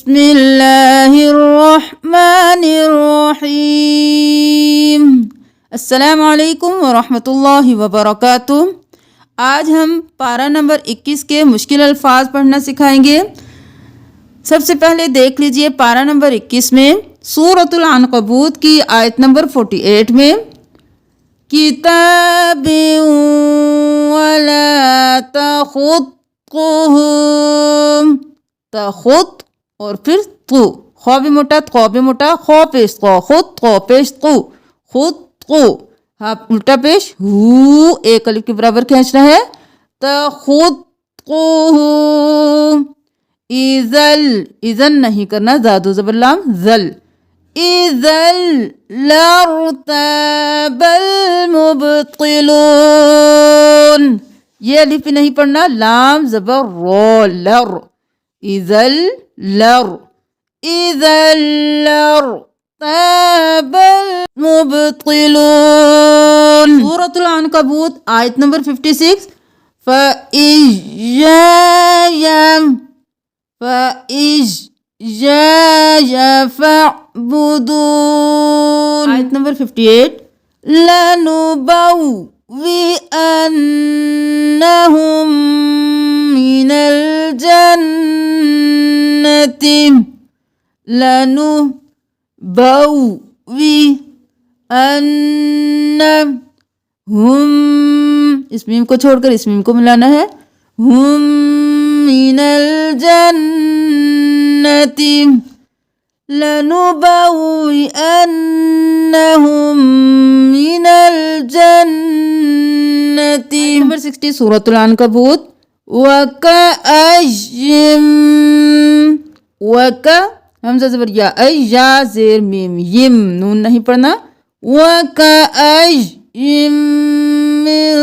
बिस्मिल्लाहिर्रहमानिर्रहीम। अस्सलामु अलैकुम वरहमतुल्लाहि वबरकातुह। आज हम पारा नंबर 21 के मुश्किल अल्फाज पढ़ना सिखाएंगे। सबसे पहले देख लीजिए पारा नंबर 21 में सूरतुल अनकबूत की आयत नंबर 48 में किताबिन वला तख़ुत्तुहुम, तख़ुत और फिर तु, खौ भी मोटा खौ भी मोटा, खौ पेश खौ खुद खौ पेश तु खुद तु, हाँ उल्टा पेश हु, एक अलिफ के बराबर खींचना है। तख़ुत्तुहु, इज़ल, इज़न नहीं करना, ज़ादु ज़बर लाम ज़ल, इज़ल लर्ताबल मुब्तिलून, ये अलिफ भी नहीं पढ़ना, लाम ज़बर रो, लर, इज़ल लर, इज़ल लर्ताबल मुब्तिलून। सूरतुल अनकबूत आयत नंबर 56 फ़इय्याया फ़अबुदून। आयत नंबर 58 लनुबव्विअन्नहुम मिनल जन्नति, लनुबव्विअन्नहुम, इस मीम को छोड़कर इस मीम को मिलाना है, हुम मिनल जन्नति, लनुबव्विअन्नहुम मिनल जन्नति। नंबर 60 सूरतुल अनकबूत वकअय्यिम, वक हमज़ा ज़बर या, या ज़ेर मीम यिम, नून नहीं पढ़ना, वकअय्यिम मिन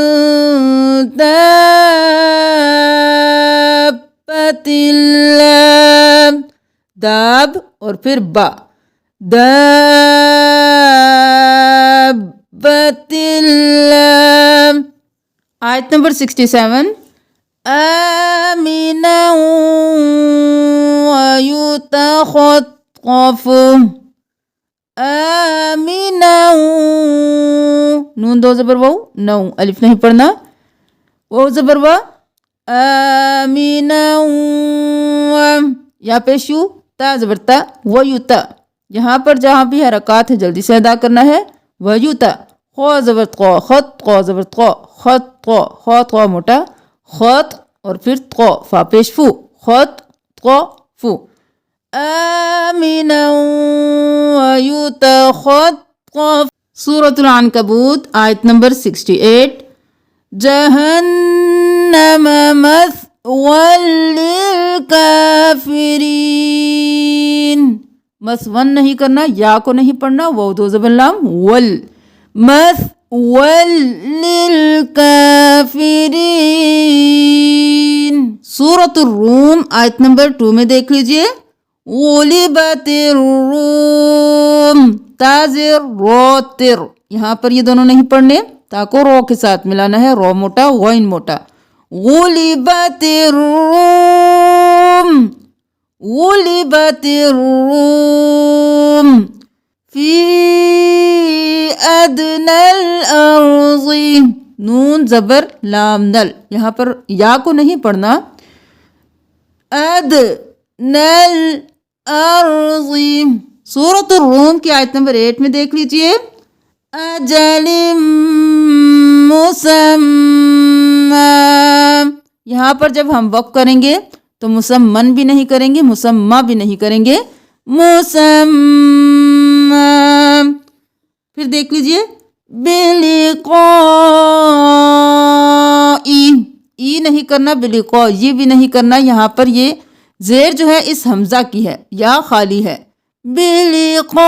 दाब्बतिल्लाह, दाब और फिर बा, दाब्बतिल्लाह। आयत नंबर 67 आमिनन वयुतखत्तफु, आमिनन, नून दो ज़बर वाउ, नौ अलिफ नहीं पढ़ना, वाउ ज़बर वा, आमिनन या पेशु, ता ज़बर ता, वयुता, यहाँ पर जहाँ भी हरकत है जल्दी से अदा करना है, वयुता, खौ ज़बर खौ खत, खौ ज़बर खौ खत, खौ खौ खौ मोटा खत और फिर खौ फा पेश फू, खत खौ फू, आमिनन वयुतखत्तफ। सूरतुल अनकबूत आयत नंबर 68 जहन्नम मस्वल लिलकाफिरीन, मस्वन नहीं करना, या को नहीं पढ़ना, वो दो ज़बर लाम वल, मस्वल लिलकाफिरीन। सूरतुर रूम आयत नंबर 2 में देख लीजिए गुलिबतिर रूम, ताज़िर रो तिर, यहाँ पर ये दोनों नहीं पढ़ने, ताको रो के साथ मिलाना है, रो मोटा वाइन मोटा, गुलिबतिर रूम, गुलिबतिर रूम फी अदनल अर्ज़ि, नून ज़बर लाम नल, यहाँ पर या को नहीं पढ़ना, अदनल अर्ज़ि। सूरतुर रूम की आयत नंबर 8 में देख लीजिए अजलिम मुसम्मा, यहाँ पर जब हम वक़्फ़ करेंगे तो मुसम्मन भी नहीं करेंगे, मुसम्मा भी नहीं करेंगे, मुसम्मा। फिर देख लीजिए बिलिक़ाई, ई नहीं करना, बिलिक़ा ये भी नहीं करना, यहाँ पर ये ज़ेर जो है इस हमज़ा की है, या खाली है, बिलिक़ाई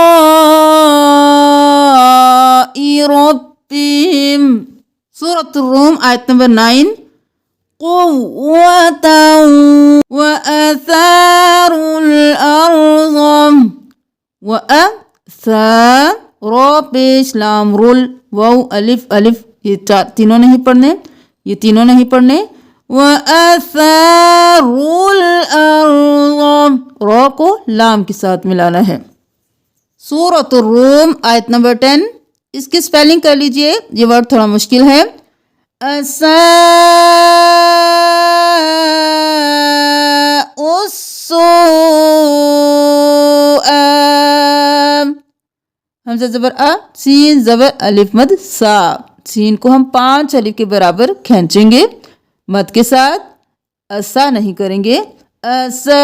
रब्बिहिम। सूरतुर रूम आयत नंबर 9 क़ुव्वतन व असारुल अर्ज़, व रो पेश लाम रुल, वाउ अलिफ अलिफ, ये तीनों नहीं पढ़ने, ये तीनों नहीं पढ़ने, वअथारुल अर्ज़, रॉ को लाम के साथ मिलाना है। सूरतुर रूम आयत नंबर 10, इसकी स्पेलिंग कर लीजिए, ये वर्ड थोड़ा मुश्किल है। हमजा जबर अ, सीन जबर अलिफ मद सा, सीन को हम 5 अलिफ के बराबर खींचेंगे मद के साथ, असा नहीं करेंगे। असा,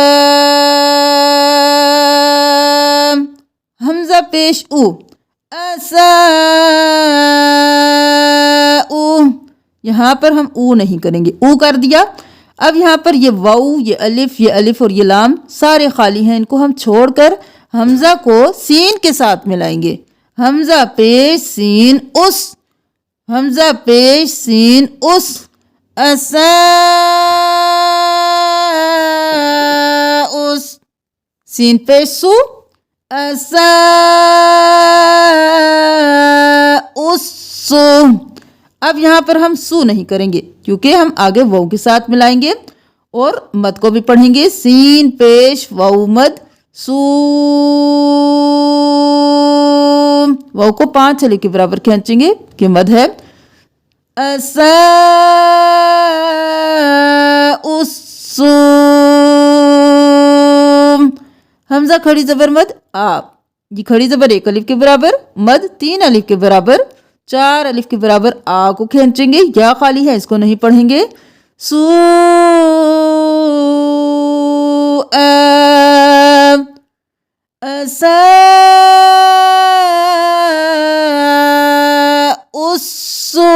हमजा पेश उ, असा उ, यहाँ पर हम ऊ नहीं करेंगे, ऊ कर दिया। अब यहाँ पर ये वाऊ, ये अलिफ और ये लाम सारे खाली हैं, इनको हम छोड़कर हमजा को सीन के साथ मिलाएंगे। हमजा पेश सीन उस, हमजा पेश सीन उस, असा उस, सीन पेश सु, असा उस्सु। अब यहाँ पर हम सु नहीं करेंगे क्योंकि हम आगे वाऊ के साथ मिलाएंगे और मद को भी पढ़ेंगे। सीन पेश वाऊ मद सू, वाऊ को 5 अलिफ के बराबर खींचेंगे कि मद है। असा उस्सू, हमजा खड़ी जबर मद आप, ये खड़ी जबर 1 अलिफ के बराबर, मद 3 अलिफ के बराबर, 4 अलिफ के बराबर आ को खींचेंगे, या खाली है इसको नहीं पढ़ेंगे। सू असा उस्सू।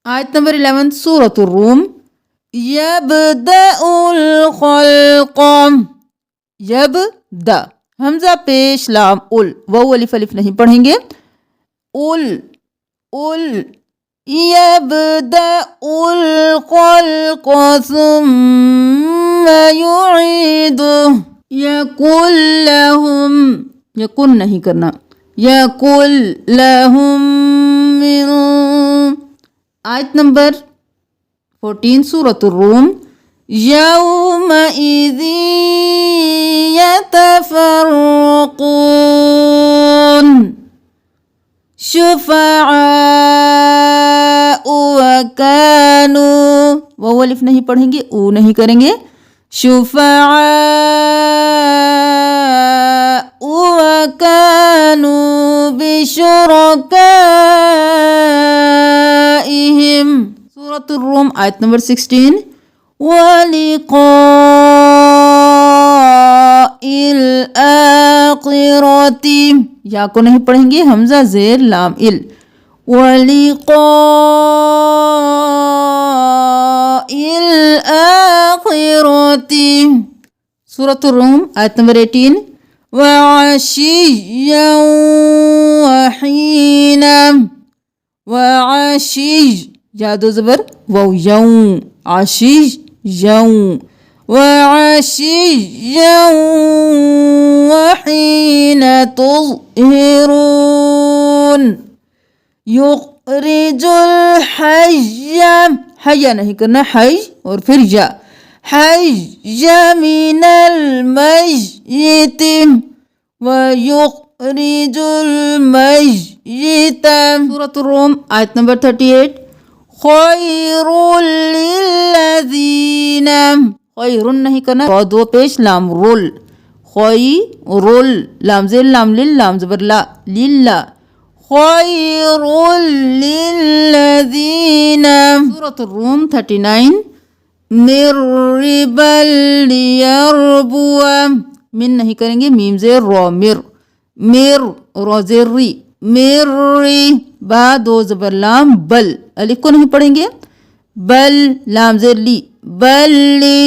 आयत नंबर 11 सूरतुर रूम, यबदउल खल्क़, यबदा, हमजा पेश लाम उल, वाऊ अलिफ अलिफ नहीं पढ़ेंगे। उल उल, यबदउल खल्क़ सुम्मा युईदुहु, यकुल लहुम, यकुन नहीं करना, यकुल लहुम मिन। आयत नंबर 14 सूरतुर रूम, यौमइज़ि यतफर्रक़ून, शुफ़अअ वकानू, वाऊ अलिफ नहीं पढ़ेंगे, ऊ नहीं करेंगे। शुफ़अअ वकानू बिशुरकाइहिम। सूरतुर रूम आयत नंबर 16, वलिक़ाइल आखिरति, या को नहीं पढ़ेंगे, हमजा जेर लाम इल, वलिक़ाइल आखिरति। सूरतुर रूम आयत नंबर 18, वअशिय्यन वहीना, वअशिय्य, या दो जबर वाऊ यौं, आशिश यौं, वअशिय्यन वहीना तुज़हिरून, युखरिजुल हय्य, हय्या नहीं करना, हय और फिर या, हय्य मिनल मय्यित व युखरिजुल मय्यित। सूरतुर रूम आयत नंबर 38, खैरुल लिल्लज़ीना, खैरुन नहीं करना, और 2 पेश लाम रुल, खैरुल, लाम जेर लाम लिल, लाम जबर ला, लिल्ला, खैरुल लिल्लज़ीना। सूरतुर रूम 39, मिर रिबल लियरबुआ, मिन नहीं करेंगे, मीम जेर रॉ मिर, मिर रॉ जेर री, मिर्री, बा 2 जबर लाम बल, अलिफ को नहीं पढ़ेंगे, बल लाम जेर ली, बल्ली,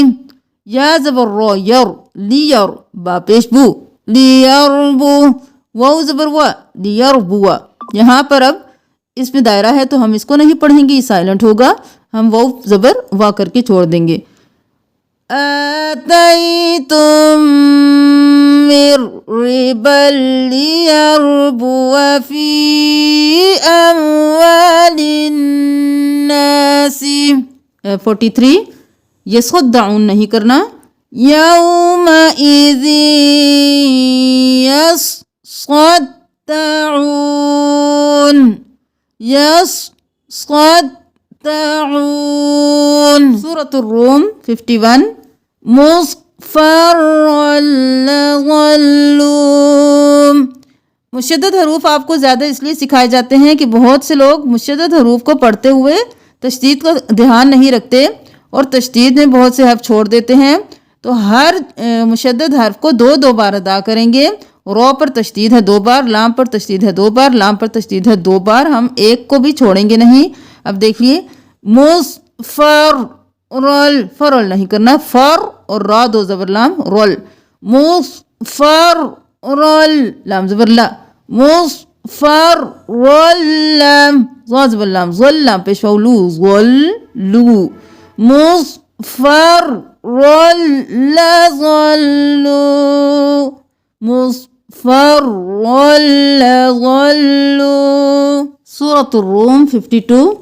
या जबर रॉ यर, लियर, बा पेश बू, लियरबू, वाऊ जबर वा, लियरबुआ। यहाँ पर अब इसमें दायरा है तो हम इसको नहीं पढ़ेंगे, साइलेंट होगा, हम वाऊ जबर वा करके छोड़ देंगे। आतैतुम मिर रिबल लियरबुआ फी अमवालिन 43 यसद्दाउन नहीं करना, यौमइज़ि यसद्दाउन, यसद्दाउन। सूरतुर रूम 51 मुस्फर्रल्लज़ल्लूम। मुशद्दद हरूफ आपको ज़्यादा इसलिए सिखाए जाते हैं कि बहुत से लोग मुशद्दद हरूफ को पढ़ते हुए तशदीद का ध्यान नहीं रखते और तशदीद में बहुत से हर्फ छोड़ देते हैं। तो हर मुशद्दद हर्फ को दो बार अदा करेंगे। रौ पर तशदीद है 2 बार, लाम पर तशदीद है 2 बार, लाम पर तशदीद है 2 बार, हम एक को भी छोड़ेंगे नहीं। अब देखिए मुस्फर फरल नहीं करना, फर और रा 2 ज़बर लाम रोल, मुस्फर लाम ज़बर ला, मुस्फर लाम ज़बर लाम ज़ल लाम पेश लू ज़ल्लू, मुस्फर ज़ल्लू, मुस्फर ज़ल्लू। सूरतुर रूम 52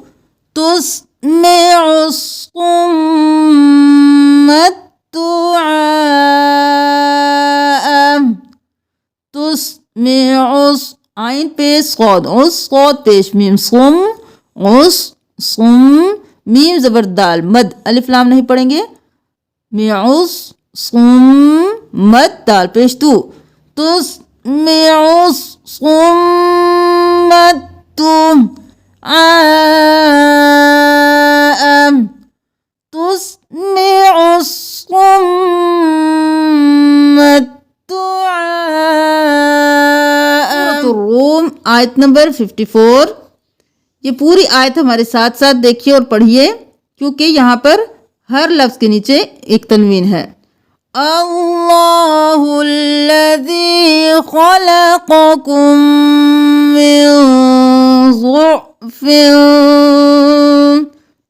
तुस्मिउस सुम्मत दुआ, तुस्मिउस आइन पेश सौद, उस सौद पेश मीम, सुम उस सुम मीम ज़बर दाल मद, अलिफ लाम नहीं पढ़ेंगे, मिउस सुम मद दाल पेश तू, तुस्मिउस सुम्मत तुम आम, तुस्मिउस सुम्मत रूम आयत नंबर 54। ये पूरी आयत हमारे साथ साथ देखिए और पढ़िए, क्योंकि यहाँ पर हर लफ्ज़ के नीचे एक तनवीन है। अल्लाहुल्लज़ी खलक़कुम मिन ज़ुअफ़िन,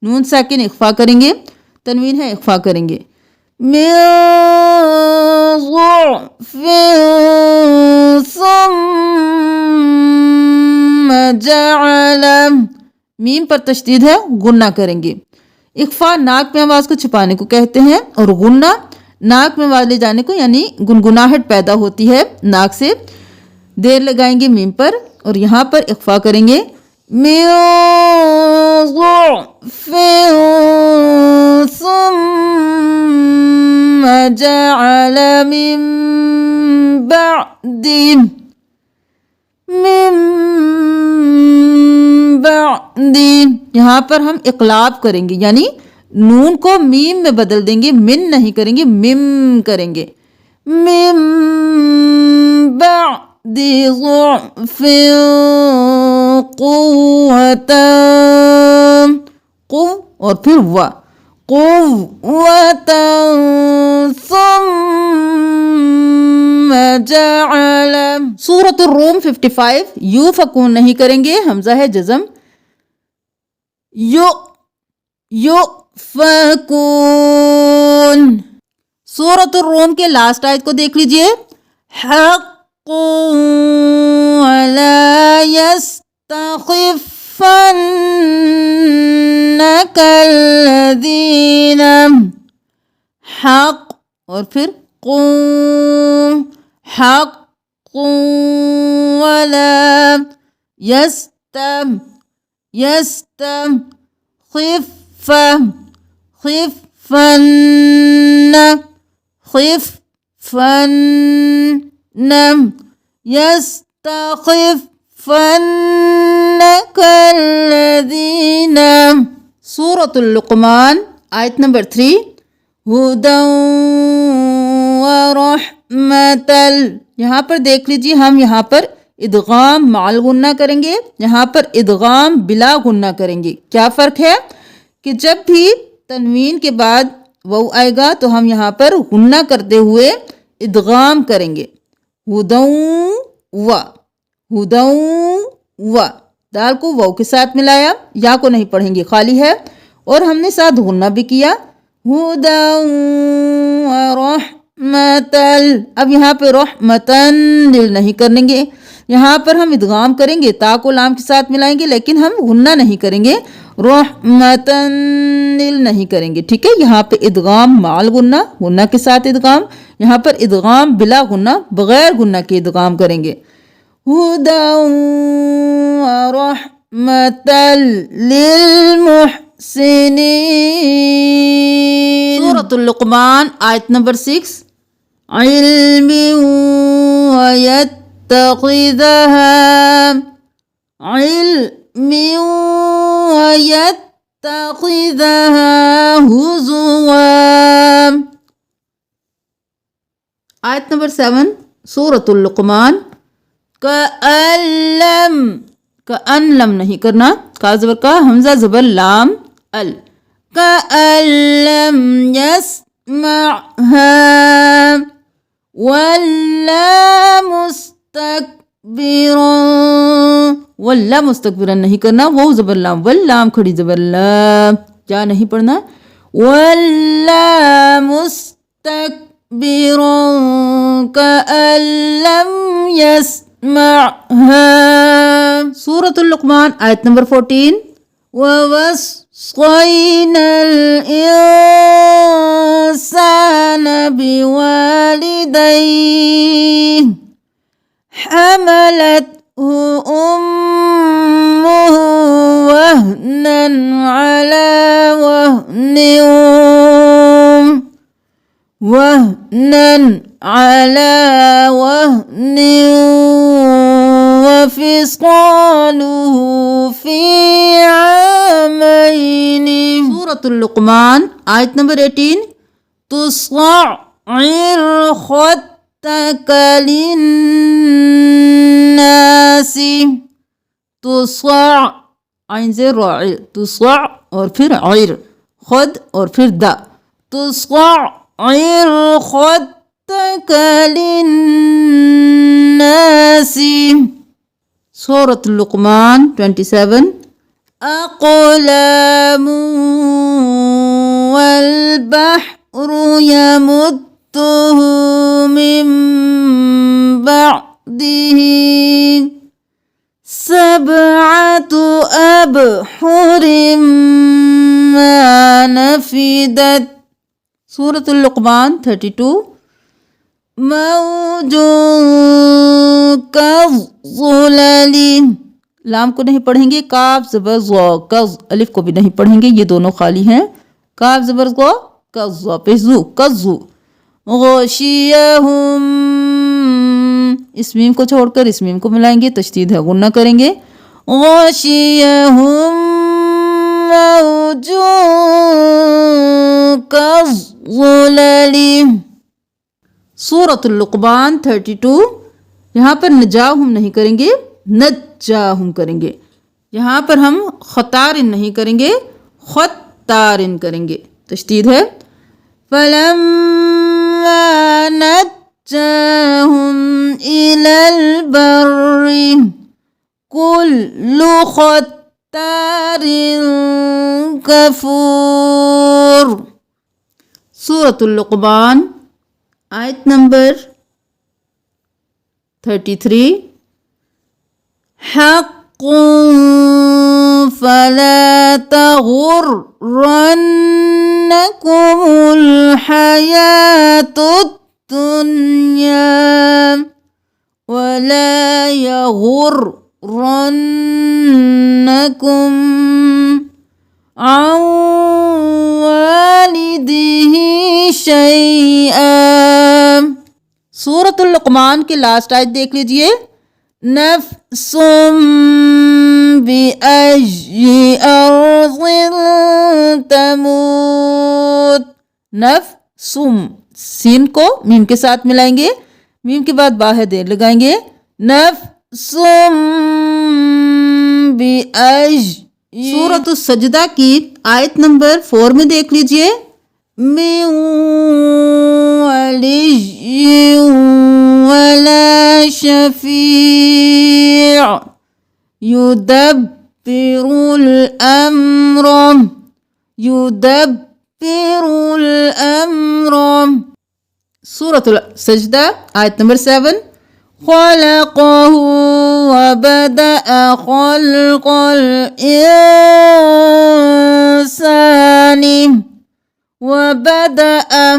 नून साकिन इख्फा करेंगे, तनवीन है इख्फा करेंगे, मिन ज़ुअफ़िन सुम्मा जअल, मीम पर तशदीद है, गुन्ना करेंगे। इख्फा नाक में आवाज़ को छुपाने को कहते हैं और गुन्ना नाक में आवाज़ ले जाने को, यानी गुनगुनाहट पैदा होती है नाक से। देर लगाएंगे मीम पर और यहाँ पर इख्फा करेंगे, मिन ज़ुअफ़िन सुम्मा जअल मिन बअदि, यहाँ पर हम इक़लाब करेंगे, यानी नून को मीम में बदल देंगे, मिन नहीं करेंगे, मिम करेंगे, मिम बअदि ज़ुअफ़िन क़ुव्वतन, क़ुव और फिर वा, क़ुव्वतन सुम्मा जअल। सूरतुर रूम 55 यूफ़कून नहीं करेंगे, हमज़ा है जज़म, यूफ़कून। सूरतुर रूम के लास्ट आयत को देख लीजिए, हक़्क़ुन वला यस्तख़िफ़न्नकल्लज़ीना, हक़ और फिर क़ुन, हक़्क़ुन वला यस्तख़िफ़न्नकल्लज़ीना। सूरतुल लुक़मान आयत नंबर 3 हुदन व रहमतल, यहाँ पर देख लीजिए, हम यहाँ पर इदगाम माल गुन्ना करेंगे, यहाँ पर इदगाम बिला गुन्ना करेंगे। क्या फ़र्क है कि जब भी तनवीन के बाद वाव आएगा तो हम यहाँ पर गुन्ना करते हुए इदगाम करेंगे, हुदन व, दाल को वाव के साथ मिलाया, या को नहीं पढ़ेंगे, खाली है, और हमने साथ गुन्ना भी किया, हुदन व रहमतल। अब यहाँ पे रहमतन दिल नहीं करेंगे, यहाँ पर हम इदगाम करेंगे, ता को लाम के साथ मिलाएंगे, लेकिन हम गुन्ना नहीं करेंगे रहमतन लिल नहीं करेंगे, ठीक है। यहाँ पे इदगाम माल गुन्ना, गुन्ना के साथ इदगाम, यहाँ पर इदगाम बिला गुन्ना, बगैर गुन्ना के इदगाम करेंगे। हुदन व रहमतल लिल मुहसिनीन। सूरतुल लुक़मान आयत नंबर 6। इल्मी व यत्तखिज़हा इल्मी व यत्तखिज़हा हुज़ुवा। आयत नंबर 7 सूरतुल लुक़मान। कअल्लम, कअल्लम नहीं करना, का ज़बर का, हमज़ा ज़बर लाम अल। कअल्लम यस्मअहा वल्ला मुस्तकबिरन, वल्ला मुस्तकबिरन नहीं करना, वो ज़बर लाम, वल्लाम खड़ी ज़बर ला, क्या नहीं पढ़ना। वल्ला मुस्तकबिरन कअल्लम यस्मअहा। सूरतुल लुक़मान आयत नंबर 14। ववस्सैनल इंसान बिवालिदैहि हमलतहु उम्मुहु वहनन अला वहनिन वफ़िस्क़ालुहु फ़ी आमैनि। सूरतुल लुक़मान आयत नंबर 18। तुस्अइर ख़द्दक लिन्नासी, तुस्अ आइन से राइ, तुस्अ और फिर आइर, खुद और फिर द, तुस्अइर ख़द्दक लिन्नासी। सूरतुल लुक़मान 27। अक़लामु वल बहरु यमुद्दुहु मिन बअदिही सबअतु अबहुरिम मा नफ़िदत। सूरतुल लुक़मान 32। मौजुन कज़्ज़ुलली, लाम को नहीं पढ़ेंगे, काफ ज़बर ज़, कज़ अलिफ को भी नहीं पढ़ेंगे, ये दोनों खाली हैं। काफ ज़बर ज़, कज़्ज़ पे ज़ु, कज़्ज़ु। ग़शियहुम, इस मीम को छोड़कर इस मीम को मिलाएंगे, तशदीद है गुन्ना करेंगे। ग़शियहुम मौजुन कज़्ज़ुलली। सूरतुल लुक़मान 32। यहाँ पर नजाहुम नहीं करेंगे, नज्जाहुम करेंगे। यहाँ पर हम ख़तारिन नहीं करेंगे, ख़त्तारिन करेंगे, तशदीद है। फलम्मा नज्जाहुम इलल बर्रि कुल्लु ख़त्तारिन कफूर। सूरतुल लुक़मान आयत नंबर 33। हक़्क़ुन फला तग़ुर्रन्नकुमुल हयातुद दुन्या वला यग़ुर्रन्नकुम औ वालिदिही शैआ। सूरतुल लुक़मान के लास्ट आयत देख लीजिए। नफ़्सुम बिअय्यि अर्ज़िन तमूत। नफ़्सुम, सीन को मीम के साथ मिलाएंगे, मीम के बाद बाहे देर लगाएंगे। नफ़्सुम बिअय्यि। सूरतुस सजदा की आयत नंबर 4 में देख लीजिए। मिन वलिय्यिन वला शफ़ीअ युदब्बिरुल अम्र, युदब्बिरुल अम्र। सूरतुल सजदा आयत नंबर 7। ख़लक़हु व बदअ ख़ल्क़ल वबदअ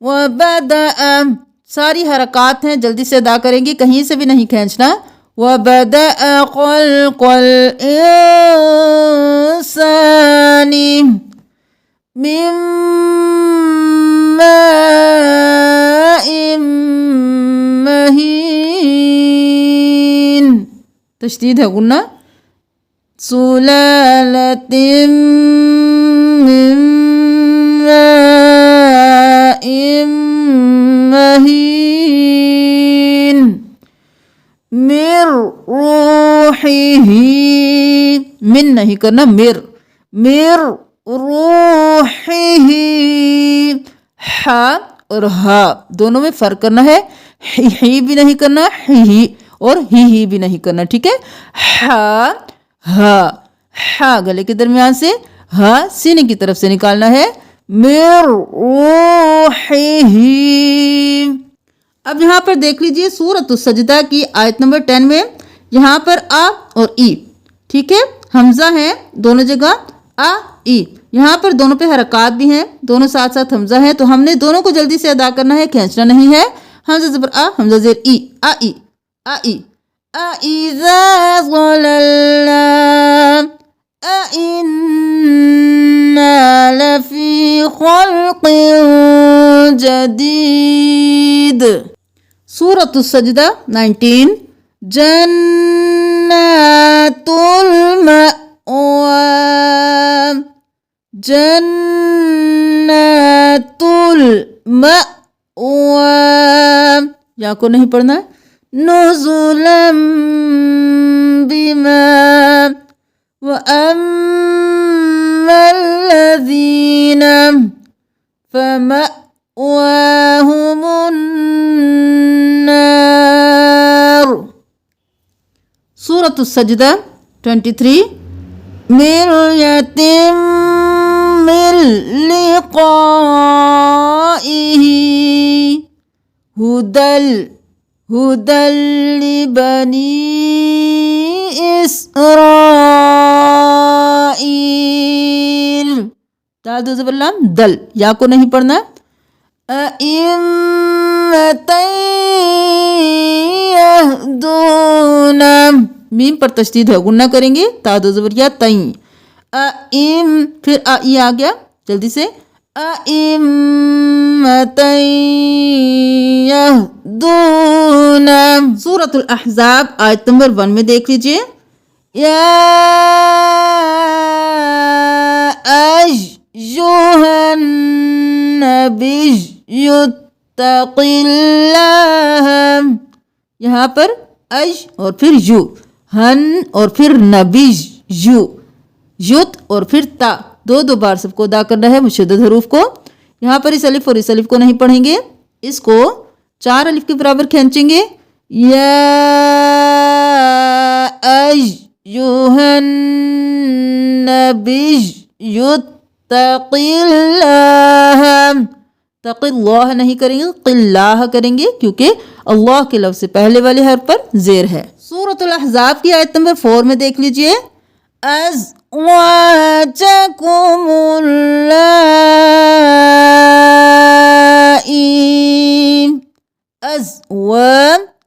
वबदअ। सारी हरकत हैं, जल्दी से अदा करेंगे, कहीं से भी नहीं खींचना। वबदअ खल्क़ल इंसानी मिन माइन महीन। तशदीद है गुन्ना। सुलालतिम मिन माइन महीन मिर रूहिही। मिन नहीं करना, मिर रूहिही। हा और हा दोनों में फर्क करना है। ही भी नहीं करना, ही और ही भी नहीं करना, ठीक है। हा गले के दरमियान से, हा सीने की तरफ से निकालना है। मिर रूहिही। अब यहाँ पर देख लीजिए सूरत सजदा की आयत नंबर 10 में यहाँ पर आ और ई, ठीक है। हमजा है दोनों जगह, आ ई। यहाँ पर दोनों पे हरकत भी हैं, दोनों साथ साथ हमजा है, तो हमने दोनों को जल्दी से अदा करना है, खींचना नहीं है। हमजा ज़बर आ, हमजा ज़ेर ई, आ ई आ ई। आ इज़ा ज़ललना आ इन्ना लफ़ी ख़ल्क़िन जदीद। सूरत सजदा 19। जन्नतुल मअवा जन्नतुल मअवा। या को नहीं पढ़ना है। नुज़ुलम बिमा व अम्मल्लज़ीना फमअवाहुमुन नार। सूरत सजदा 23। मिर्यतिम मिल लिक़ाइही हुदल लिबनी इस्राईल। दाल दो ज़बर लाम दल। या को नहीं पढ़ना। अइम्मतन यहदूना। मीम पर तशदीद है, गुन्ना करेंगे। ता दो ज़बर या तई। अइम फिर आ ई आ गया, जल्दी से। अइम्मतन यहदूना। सूरतुल अहज़ाब आयत नंबर 1 में देख लीजिए। या अय्युहन नबिय्युत्तक़िल्लाह। यहाँ पर अज और फिर यू, हन और फिर नबीज यू, युत और फिर ता, दो बार सबको अदा करना है मुशद्दद हरूफ को। यहाँ पर इस अलिफ और इस अलिफ को नहीं पढ़ेंगे, इसको 4 अलिफ के बराबर खींचेंगे। या अय्युहन नबिय्युत्तक़िल्लाह। तक़िल्लाह नहीं करेंगे, क़िल्लाह करेंगे, क्योंकि अल्लाह के लफ्ज़ से पहले वाले हर्फ पर ज़ेर है। सूरतुल अहज़ाब की आयत नंबर 4 में देख लीजिए। अज़वाजकुमुल्लाती।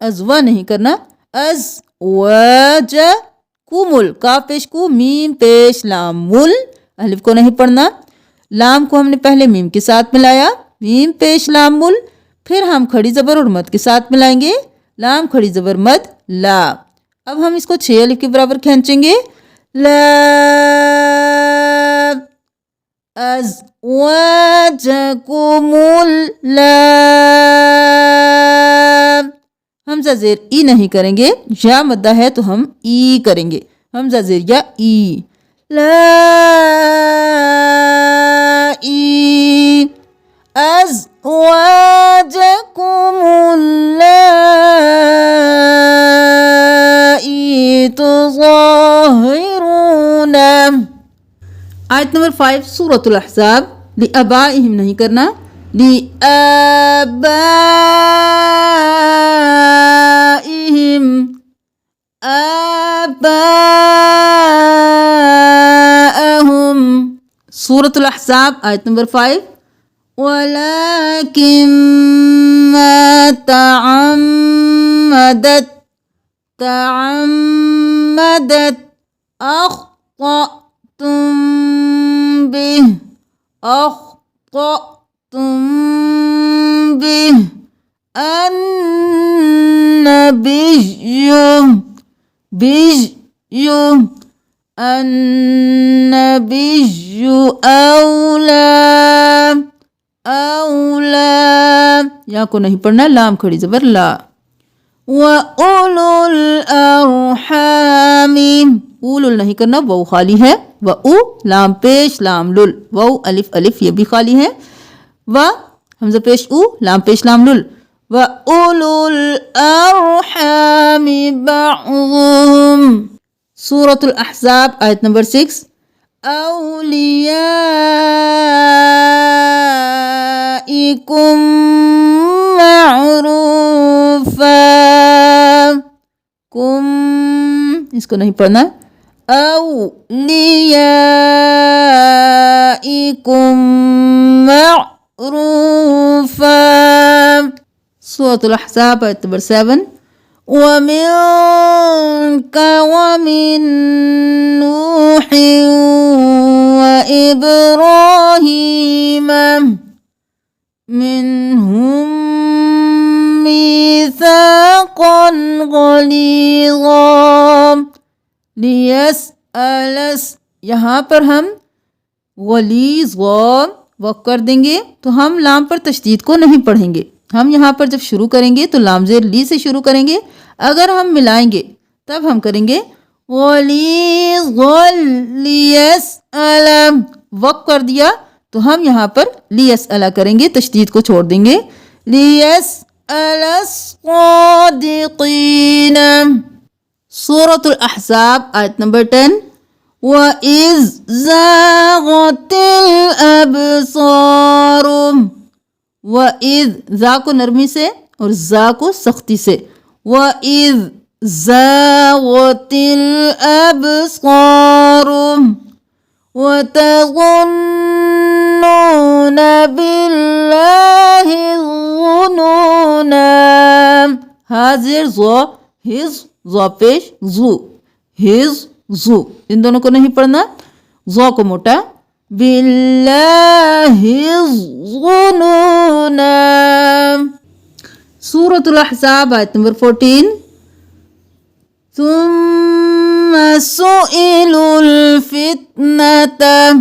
अज़वा नहीं करना। अज़वाजकुमुल, काफ पेश कु, मीम पेश लाम मुल। अलिफ को नहीं पढ़ना। लाम को हमने पहले मीम के साथ मिलाया, मीम पेश लाम मुल। फिर हम खड़ी ज़बर और मद के साथ मिलाएंगे, लाम खड़ी ज़बर मद ला। अब हम इसको 6 अलिफ के बराबर खींचेंगे। ला अज़वाजकुमुल ला। हमज़ा ज़ेर ई नहीं करेंगे, या मद्दा है तो हम ई करेंगे। हमज़ा ज़ेर या ई। ला ई अज़वाजकुमुल्लाती तुज़ाहिरून। आयत नंबर 5 सूरतुल अहज़ाब। लिअबाइहिम नहीं करना, लिअबाइहिम। आबाअहुम। सूरतुल अहज़ाब आयत नंबर 5 वलाकिन मा तअम्मदत अख़्तअतुम बिह अख़्तअतुम बिह अन्नबिय्यु बिय्यु अन्नबिय्यु औला औला। या को नहीं पढ़ना, लाम खड़ी जबर ला। व उलुल अरहामी, उलुल नहीं करना, वो खाली है। व उ लाम पेश लाम लुल, वो अलिफ अलिफ ये भी खाली है। व हमजा पेश उ लाम पेश लाम लुल। व उलुल अरहामी बअज़ुहुम। सूरतुल अहज़ाब आयत नंबर 6 औलियाइकुम मअरूफा कुम, इसको नहीं पढ़ना। औलियाइकुम मअरूफा। सूरतुल अहज़ाब आयत नंबर 7 वमिनक वमिन नूह व इब्राहीम मिनहुम मीसाक़न गलीज़ा लियस्अलस। यहाँ पर हम गलीज़ वक़ कर देंगे तो हम लाम पर तशदीद को नहीं पढ़ेंगे। हम यहाँ पर जब शुरू करेंगे तो लाम ज़ेर ली से शुरू करेंगे। अगर हम मिलाएंगे तब हम करेंगे लियस्अल, वक़ कर दिया तो हम यहाँ पर लियस्अल करेंगे, तशदीद को छोड़ देंगे। लियस्अलस्सादिक़ीन। सूरतुल अहज़ाब आयत नंबर 10 व इज़ ज़ाग़तिल अबसार। व इज़ ज़ा को नरमी से और ज़ा को सख्ती से। व इज़ ज़ाग़तिल अबसार व तज़ुन्नून बिल्लाहि ज़ुनूना। हाज़िर ज़ो हिज़ ज़ो पेश ज़ू हिज़ ज़ू, इन दोनों को नहीं पढ़ना, ज़ो को मोटा। बिल्लाहि ज़ुनूना। सूरतुल अहज़ाब आयत नंबर 14 सुम्मा सुइलुल फितनता।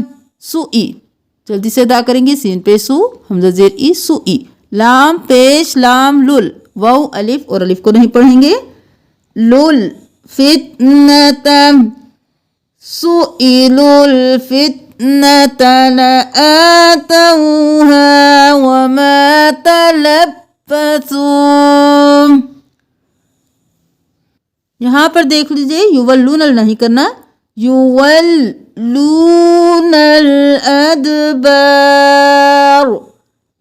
सुई जल्दी से अदा करेंगे, सीन पे सु हमजा ज़ेर ई सुई, लाम पेश लाम लुल, वाउ अलिफ और अलिफ को नहीं पढ़ेंगे। लुल फितनता सुइलुल फितनता लआतौहा वमा तलब्बसू। यहाँ पर देख लीजिए युवल्लूनल नहीं करना, युवल्लूनल अदबार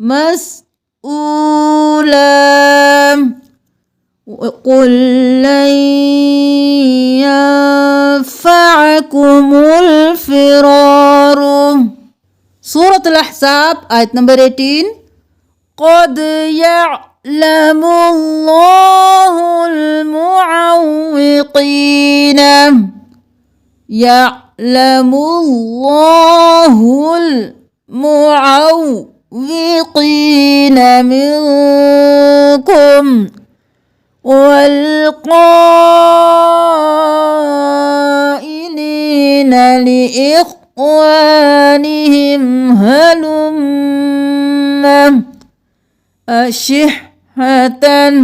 मसऊला कुल लन यंफअकुमुल फिरार। सूरतुल अहज़ाब आयत नंबर 18 क़द यअलमुल्लाहुल मुअव्विक़ीन यअलमुल्लाहुल मुअव्विक़ीन मिनकुम वल्क़ाइलीन लिइख़्वानिहिम हलुम्मा अशिहतन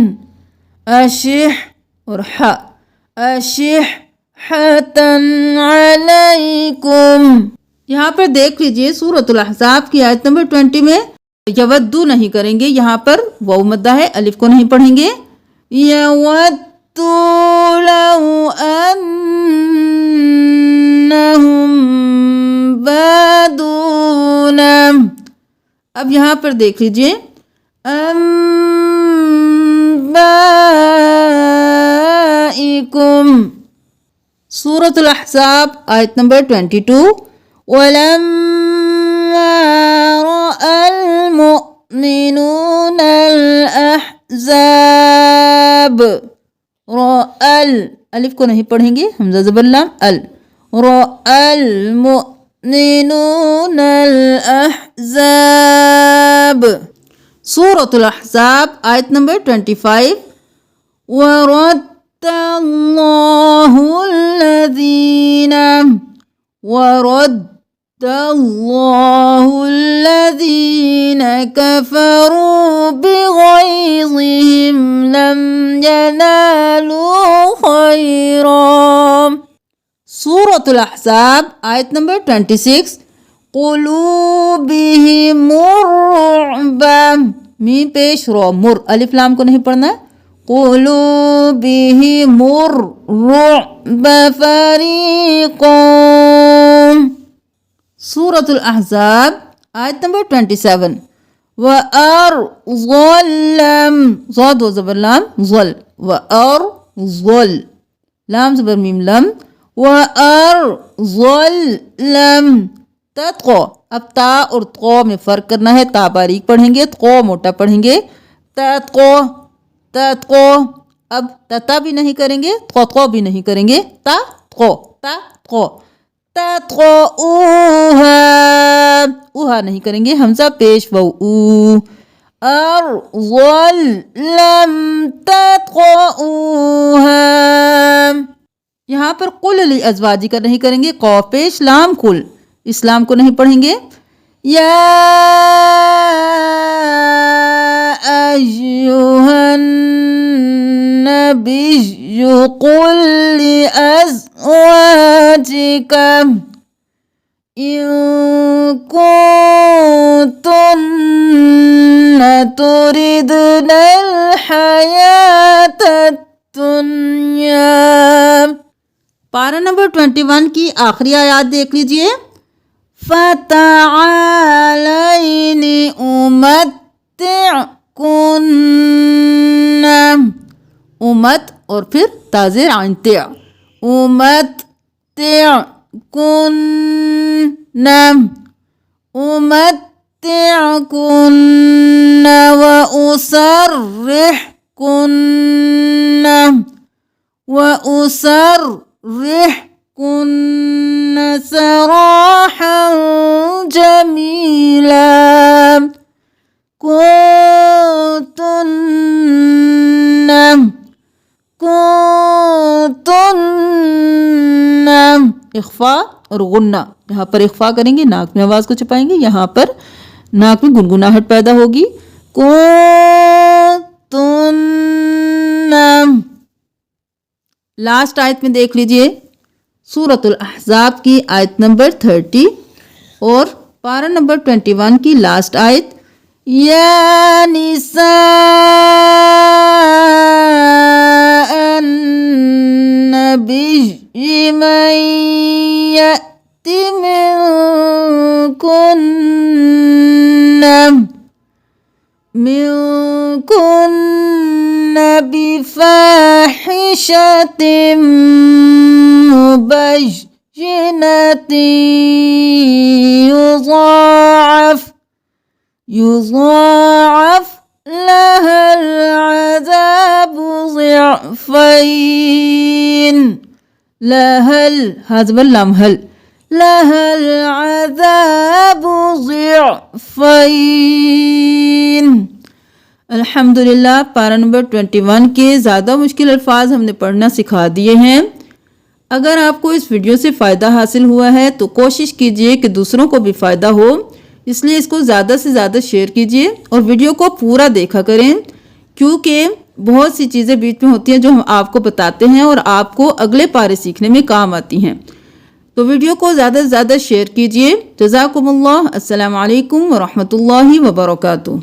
अशिह और हा अशिहतन अलैकुम। यहाँ पर देख लीजिए सूरतुल अहज़ाब की आयत नंबर 20 में यवद्दू नहीं करेंगे, यहाँ पर वाव मद्दा है, अलिफ को नहीं पढ़ेंगे। यवद्दू लौ अन्नहुम बादून। अब यहाँ पर देख लीजिए अम्बाइकुम। सूरतुल अहज़ाब आयत नंबर 22 वलम्मा रअल मुमिनून अल अहज़ाब। रअल अलिफ को नहीं पढ़ेंगे, हमज़ा ज़बर लाम अल। रअल मुमिनून अल अहज़ाब। सूरतुल अहज़ाब आयत नंबर 25। वरद्दल्लाहुल्लज़ीन कफ़रू बिग़ैज़िहिम लम यनालू खैरा। सूरतुल अहज़ाब आयत नंबर 26। क़ुलूबिहिमुर रुअब। मीम पेश रो मुर, अलिफ लाम को नहीं पढ़ना। क़ुलूबिहिमुर रुअब फ़रीक़ुम। सूरतुल अहज़ाब आयत नंबर 27। वअरज़लम ज़ाद व ज़बर लाम ज़ल। वअरज़ल लाम ज़बर मीम लम। वअरज़लम तत्क़ो। अब ता और क़ो में फ़र्क करना है। ता बारीक पढ़ेंगे, क़ो मोटा पढ़ेंगे। तत्क़ो तत्क़ो। अब तता भी नहीं करेंगे, क़ो भी नहीं करेंगे। ता क़ो तत्क़ो ऊहा। ऊहा नहीं करेंगे, हमज़ा पेश वो ऊ। अर्ज़लम तत्क़ो ऊहा। यहाँ पर कुल अज़वाजी का नहीं करेंगे, क़ौ पेश लाम कुल, इस्लाम को नहीं पढ़ेंगे। या अय्युहन नबिय्यु कुल लिअज़वाजिका इन कुन्तुन्न तुरिदनल हयातद दुनिया। पारा नंबर 21 की आखिरी आयत देख लीजिए। फ़तआलैनि उमत्तिअकुन्ना। उमत और फिर ताज़ीर आइन त्या। उमत्तिअकुन्ना उमत्तिअकुन्ना व उसर्रिहकुन्ना सराहन जमीला। कुन्तुन्ना इख्फा और गुन्ना। यहाँ पर इख्फा करेंगे, नाक में आवाज़ को छुपाएंगे, यहाँ पर नाक में गुनगुनाहट पैदा होगी। कुन्तुन्ना। लास्ट आयत में देख लीजिए सूरतुल अहज़ाब की आयत नंबर 30 और पारा नंबर 21 की लास्ट आयत। या निसा अन्नबिय्यि मन यअति मिनकुन्न बिफ़ाहिशतिन मुबय्यिनतिन युज़ाअफ़ लहल अज़ाबु ज़िअफ़ैन। लहल हाज़बर लम्हल लहल अज़ाबु ज़िअफ़ैन। अल्हम्दुलिल्लाह पारा नंबर 21 के ज़्यादा मुश्किल अल्फाज हमने पढ़ना सिखा दिए हैं। अगर आपको इस वीडियो से फ़ायदा हासिल हुआ है तो कोशिश कीजिए कि दूसरों को भी फ़ायदा हो, इसलिए इसको ज़्यादा से ज़्यादा शेयर कीजिए और वीडियो को पूरा देखा करें, क्योंकि बहुत सी चीज़ें बीच में होती हैं जो हम आपको बताते हैं और आपको अगले पारे सीखने में काम आती हैं। तो वीडियो को ज़्यादा से ज़्यादा शेयर कीजिए। जज़ाकुमुल्लाह। अस्सलामु अलैकुम व रहमतुल्लाहि व बरकातुहू।